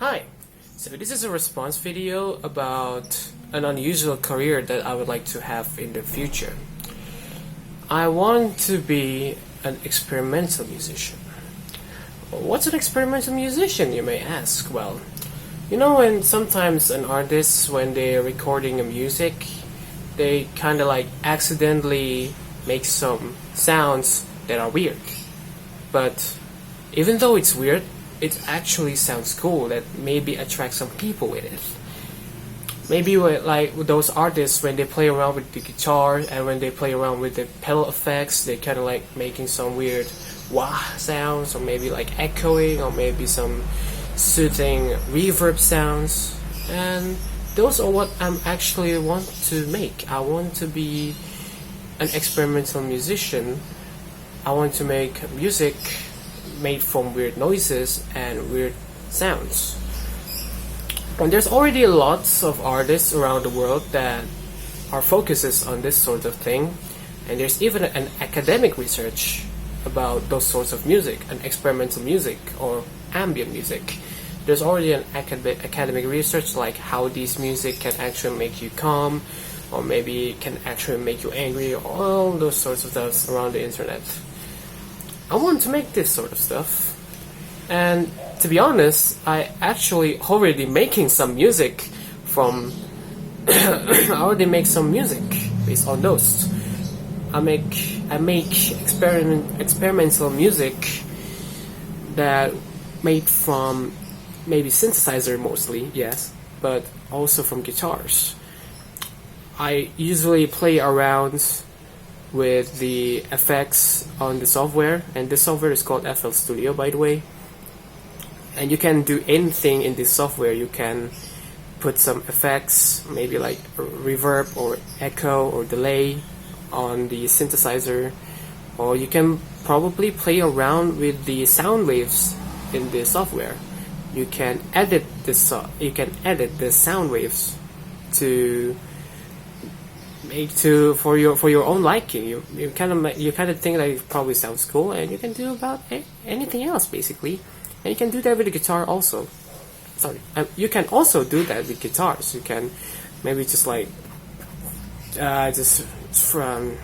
Hi, so this is a response video about an unusual career that I would like to have in the future. I want to be an experimental musician. What's an experimental musician, you may ask? Well, you know when sometimes an artist, when they're recording a music, they kind of like accidentally make some sounds that are weird. But even though it's weird, it actually sounds cool, that maybe attracts some people with it. Maybe like with those artists, when they play around with the guitar and when they play around with the pedal effects, they kind of like making some weird wah sounds, or maybe like echoing, or maybe some soothing reverb sounds. And those are what I'm actually want to make. I want to be an experimental musician. I want to make music made from weird noises and weird sounds. And there's already lots of artists around the world that are focuses on this sort of thing, and there's even an academic research about those sorts of music, an experimental music or ambient music. There's already an academic research like how these music can actually make you calm, or maybe can actually make you angry, or all those sorts of stuff around the internet. I want to make this sort of stuff, and to be honest, I actually already making some music from I already make some music based on those. I make experimental music that made from maybe synthesizer mostly, yes, but also from guitars. I usually play around with the effects on the software, and this software is called FL Studio, by the way. And you can do anything in this software. You can put some effects, maybe like reverb or echo or delay on the synthesizer, or you can probably play around with the soundwaves in the software. You can edit this. You can edit the soundwaves to for your own liking. You kind of think that it probably sounds cool, and you can do about anything else basically. And you can do that with the guitar also. Sorry, you can also do that with guitars. You can maybe just like just from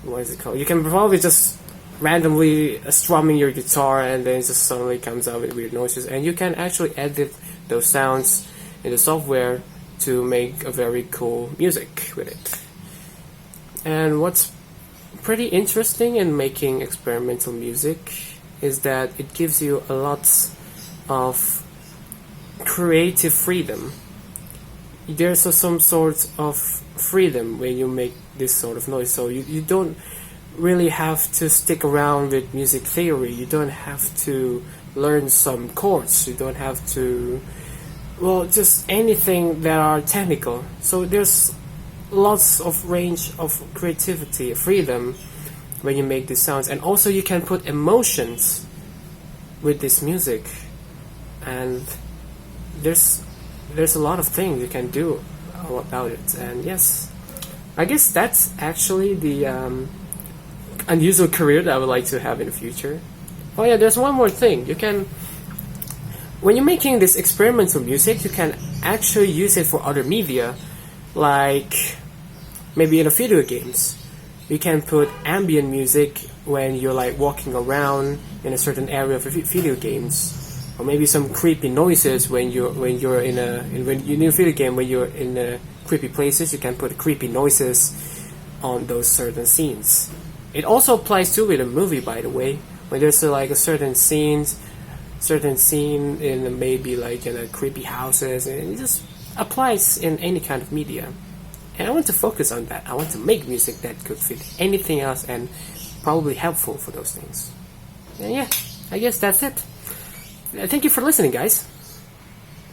what is it called? You can probably just randomly strumming your guitar, and then it just suddenly comes out with weird noises. And you can actually edit those sounds in the software to make a very cool music with it. And what's pretty interesting in making experimental music is that it gives you a lot of creative freedom. There's some sort of freedom when you make this sort of noise, so you don't really have to stick around with music theory. You don't have to learn some chords. You don't have to just anything that are technical. So there's lots of range of creativity, freedom when you make these sounds. And also you can put emotions with this music, and there's a lot of things you can do about it. And yes, I guess that's actually the unusual career that I would like to have in the future. Oh yeah, there's one more thing. When you're making this experimental music, you can actually use it for other media, like maybe in the video games. You can put ambient music when you're like walking around in a certain area of video games, or maybe some creepy noises when you're in a video game, when you're in creepy places. You can put creepy noises on those certain scenes. It also applies to with a movie, by the way, when there's like a certain scene in maybe like in a creepy houses, and it just applies in any kind of media. And I want to focus on that. I want to make music that could fit anything else and probably helpful for those things. And yeah, I guess that's it. Thank you for listening, guys.